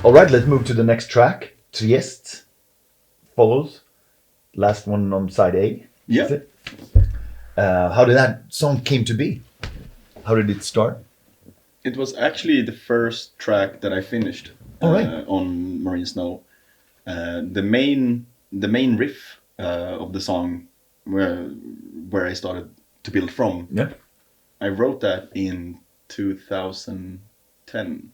All right, let's move to the next track. Trieste follows. Last one on side A. Yeah. Is it? How did that song came to be? How did it start? It was actually the first track that I finished on Marine Snow. The main riff of the song, where I started to build from. Yeah. I wrote that in 2010.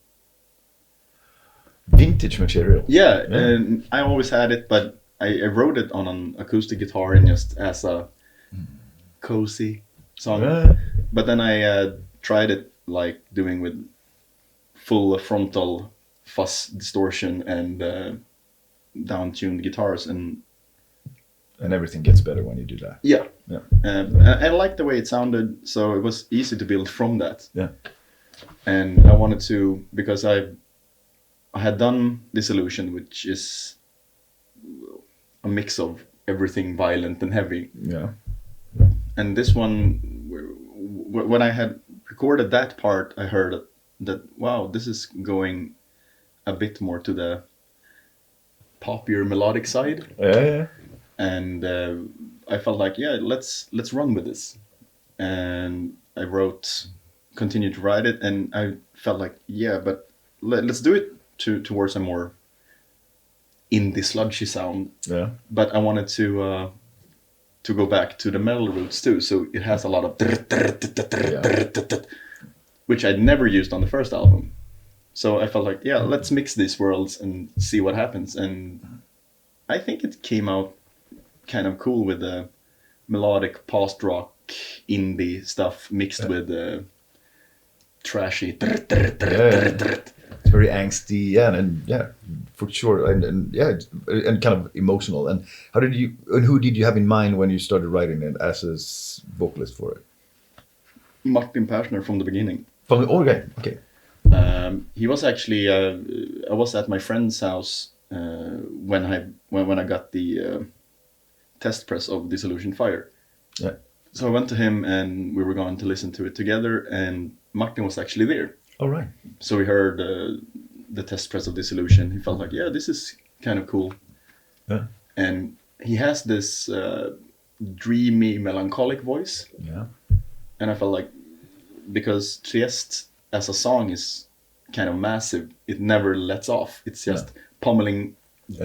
Vintage material. Yeah, and I always had it, but I wrote it on an acoustic guitar and just as a cozy song. But then I tried it like doing with full frontal fuzz distortion and down-tuned guitars, and everything gets better when you do that. Yeah. I liked the way it sounded, so it was easy to build from that. Yeah. And I wanted to, because I had done Disillusion, which is a mix of everything violent and heavy. Yeah. And this one, when I had recorded that part, I heard that, wow, this is going a bit more to the poppier melodic side. Yeah. And I felt like, yeah, let's run with this. And I continued to write it, and I felt like, yeah, but let's do it towards a more indie sludgy sound. Yeah. But I wanted to go back to the metal roots too, so it has a lot of which I'd never used on the first album. So I felt like, yeah, let's mix these worlds and see what happens. And I think it came out kind of cool with the melodic post-rock indie stuff mixed with trashy. It's very angsty, and for sure, and kind of emotional. And who did you have in mind when you started writing it as a vocalist for it? Martin Persner from the beginning. Okay. He was actually. I was at my friend's house when I got the test press of Disillusion Fire. Yeah. So I went to him, and we were going to listen to it together, and Martin was actually there. All right. So we heard the test press of Disillusion. He felt like, yeah, this is kind of cool. Yeah. And he has this dreamy, melancholic voice. Yeah. And I felt like, because Trieste as a song is kind of massive, it never lets off. It's just pummeling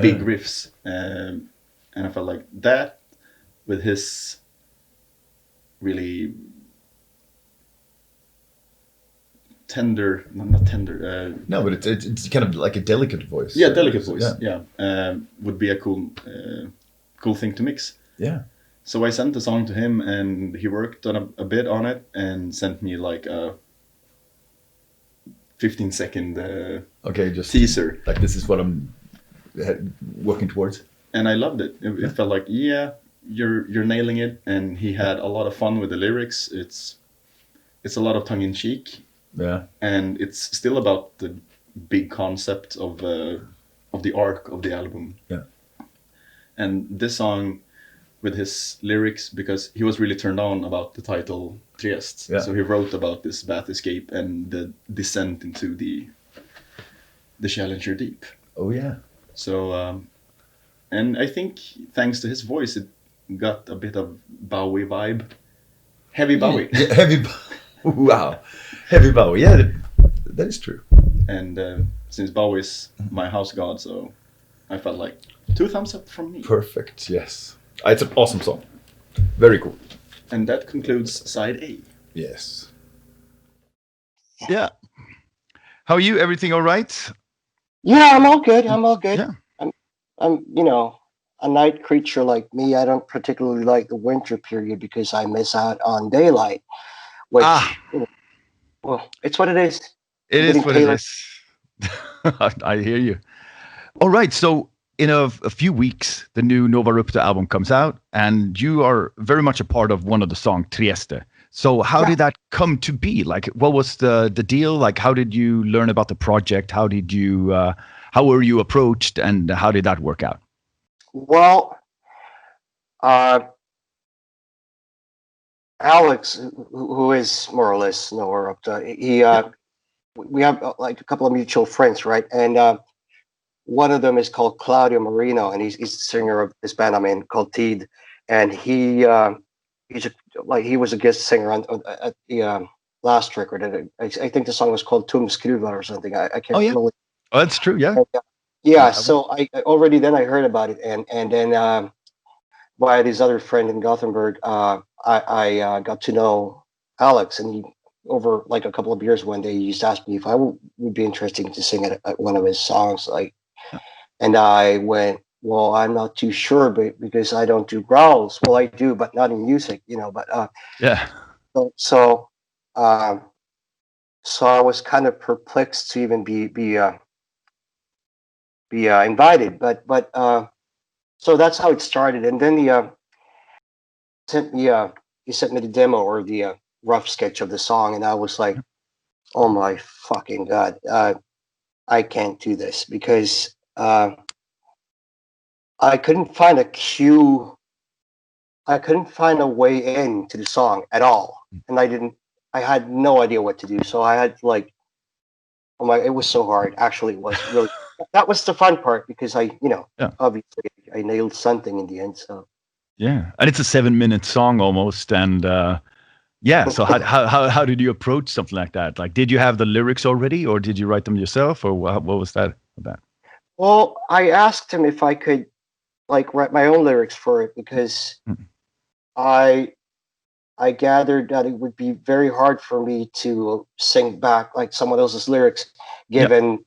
big riffs. And I felt like that, with his really tender, not tender. No, but it's kind of like a delicate voice. Yeah, delicate voice. Yeah, would be a cool thing to mix. Yeah. So I sent the song to him, and he worked on a bit on it and sent me like a 15-second just teaser. Like, this is what I'm working towards. And I loved it. It felt like, yeah, you're nailing it. And he had a lot of fun with the lyrics. It's a lot of tongue in cheek. Yeah. And it's still about the big concept of the arc of the album. Yeah. And this song, with his lyrics, because he was really turned on about the title Trieste. Yeah. So he wrote about this bath escape and the descent into the Challenger Deep. Oh yeah. So, and I think thanks to his voice, it got a bit of Bowie vibe. Heavy Bowie. Yeah, wow. Heavy Bowie. Yeah, that is true. And since Bowie is my house god, so I felt like 2 thumbs up from me. Perfect, yes. It's an awesome song. Very cool. And that concludes side A. Yes. Yeah. How are you? Everything all right? Yeah, I'm all good. Yeah. I'm a night creature like me. I don't particularly like the winter period because I miss out on daylight. Which, well, it's what it is. It is what it is. I hear you. All right. So in a few weeks, the new Novarupta album comes out, and you are very much a part of one of the songs, Trieste. So how did that come to be? Like, what was the deal? Like, how did you learn about the project? How were you approached, and how did that work out? Well, Alex, who is more or less Novarupta, we have like a couple of mutual friends, right? And one of them is called Claudio Marino, and he's the singer of this band I'm in called Teed, and he was a guest singer at the last record. And I think the song was called Tum Skruva or something. I can't really. Oh, that's true. Yeah. Yeah. So I already then I heard about it, and then by this other friend in Gothenburg, I got to know Alex, and he, over like a couple of beers one day, he just asked me if I would be interested to sing at one of his songs, and I went, well, I'm not too sure, but because I don't do growls. Well, I do, but not in music, but yeah. So I was kind of perplexed to even be invited, but so that's how it started, and then he sent me the demo or the rough sketch of the song, and I was like, oh my fucking god, I can't do this, because I couldn't find a cue. I couldn't find a way in to the song at all, and I had no idea what to do. So I had it was so hard. Actually, it was really. That was the fun part, because obviously I nailed something in the end. So yeah, and it's a 7-minute song almost, and So how did you approach something like that? Like, did you have the lyrics already, or did you write them yourself, or what was that about? Well, I asked him if I could write my own lyrics for it, because I gathered that it would be very hard for me to sing back like someone else's lyrics, given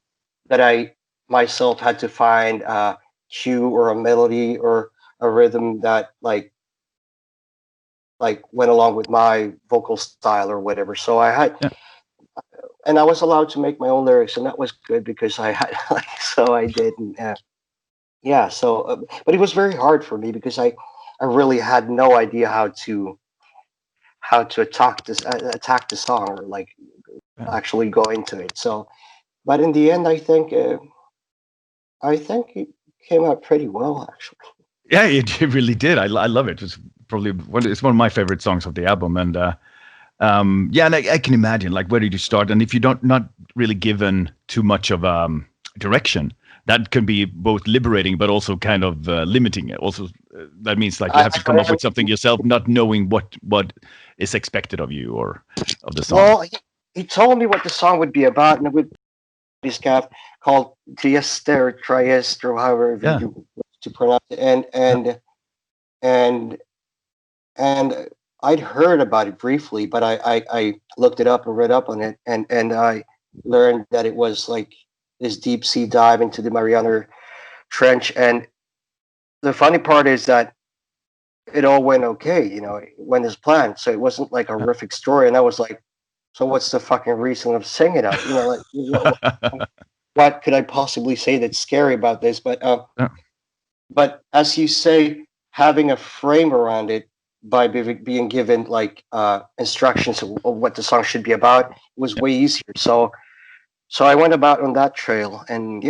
that I myself had to find a cue or a melody or a rhythm that like went along with my vocal style or whatever. So I had, and I was allowed to make my own lyrics, and that was good, because I had so I did. And, so but it was very hard for me, because I really had no idea how to attack the song, or actually go into it. So, but in the end, I think it came out pretty well, actually. Yeah, it really did. I love it. It's probably it's one of my favorite songs of the album, and and I can imagine where did you start, and if you not really given too much of direction, that can be both liberating but also kind of limiting. Also, that means you have to come up with something yourself, not knowing what is expected of you or of the song. Well, he told me what the song would be about, and it would be this guy called Trieste or Trieste, or however you to pronounce it, and I'd heard about it briefly, but I looked it up and read up on it, and I learned that it was this deep sea dive into the Mariana Trench. And the funny part is that it all went okay, it went as planned. So it wasn't like a horrific story. And I was like, so what's the fucking reason of singing it? What could I possibly say that's scary about this? But as you say, having a frame around it by being given instructions of what the song should be about was way easier. So I went about on that trail, and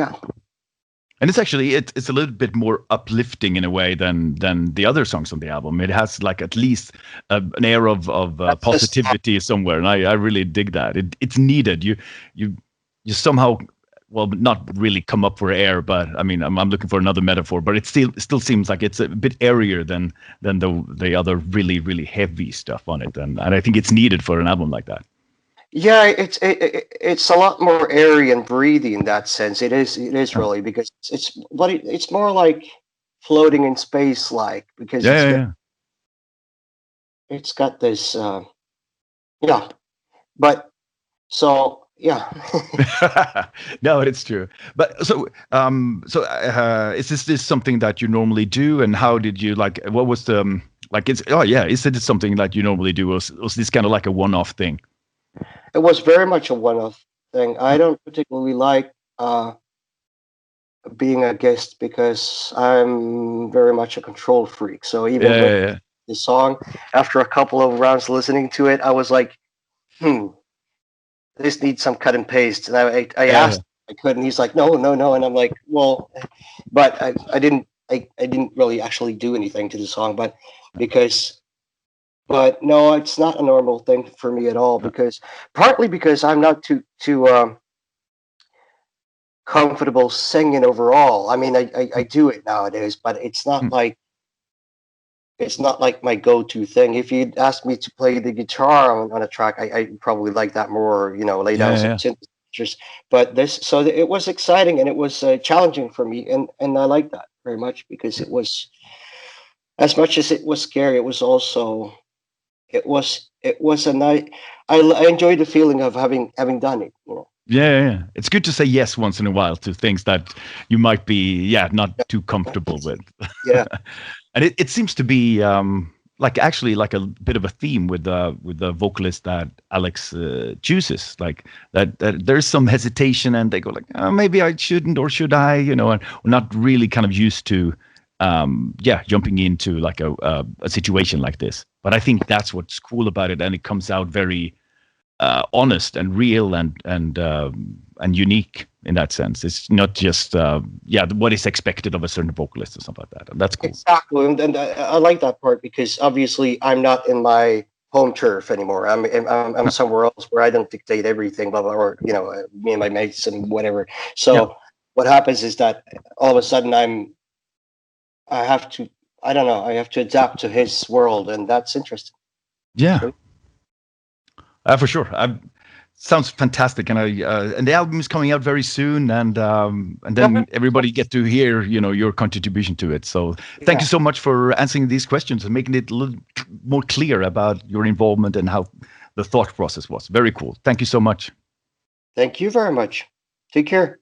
and it's actually it's a little bit more uplifting in a way than the other songs on the album. It has at least an air of positivity somewhere, and I really dig that. It's needed. You somehow, well, not really come up for air, but I mean, I'm looking for another metaphor, but it still seems like it's a bit airier than the other really, really heavy stuff on it, and I think it's needed for an album like that. Yeah, it's a lot more airy and breathy in that sense. It is really, because it's more like floating in space, because it's got this but so. Yeah. No, it's true. But so is this something that you normally do, and how did you what was the is it something that you normally do, or was this kind of like a one-off thing? It was very much a one-off thing. I don't particularly like being a guest, because I'm very much a control freak. So even with the song, after a couple of rounds listening to it, I was like, this needs some cut and paste. And I asked if I could, and he's like, no. And I'm like, well, but I didn't really actually do anything to the song, but no, it's not a normal thing for me at all, partly because I'm not too comfortable singing overall. I mean, I do it nowadays, but it's not like my go-to thing. If you'd asked me to play the guitar on a track, I probably like that more, lay down some synthesizers. But it was exciting, and it was challenging for me, and I like that very much, because it was, as much as it was scary, it was also, it was a night. I enjoyed the feeling of having done it. Yeah. It's good to say yes once in a while to things that you might be, not too comfortable with. Yeah. And it seems to be like a bit of a theme with the vocalist that Alex chooses. Like that there's some hesitation, and they go like, oh, maybe I shouldn't, or should I? And we're not really kind of used to jumping into like a situation like this. But I think that's what's cool about it, and it comes out very honest and real and unique in that sense. It's not just what is expected of a certain vocalist or something like that, and that's cool. Exactly, and I like that part, because obviously I'm not in my home turf anymore. I'm somewhere else where I don't dictate everything, blah blah, or me and my mates and whatever. So what happens is that all of a sudden I have to adapt to his world, and that's interesting. Yeah. For sure. Sounds fantastic, and the album is coming out very soon, and then everybody get to hear your contribution to it. So thank you so much for answering these questions and making it a little more clear about your involvement and how the thought process was. Very cool. Thank you so much. Thank you very much. Take care.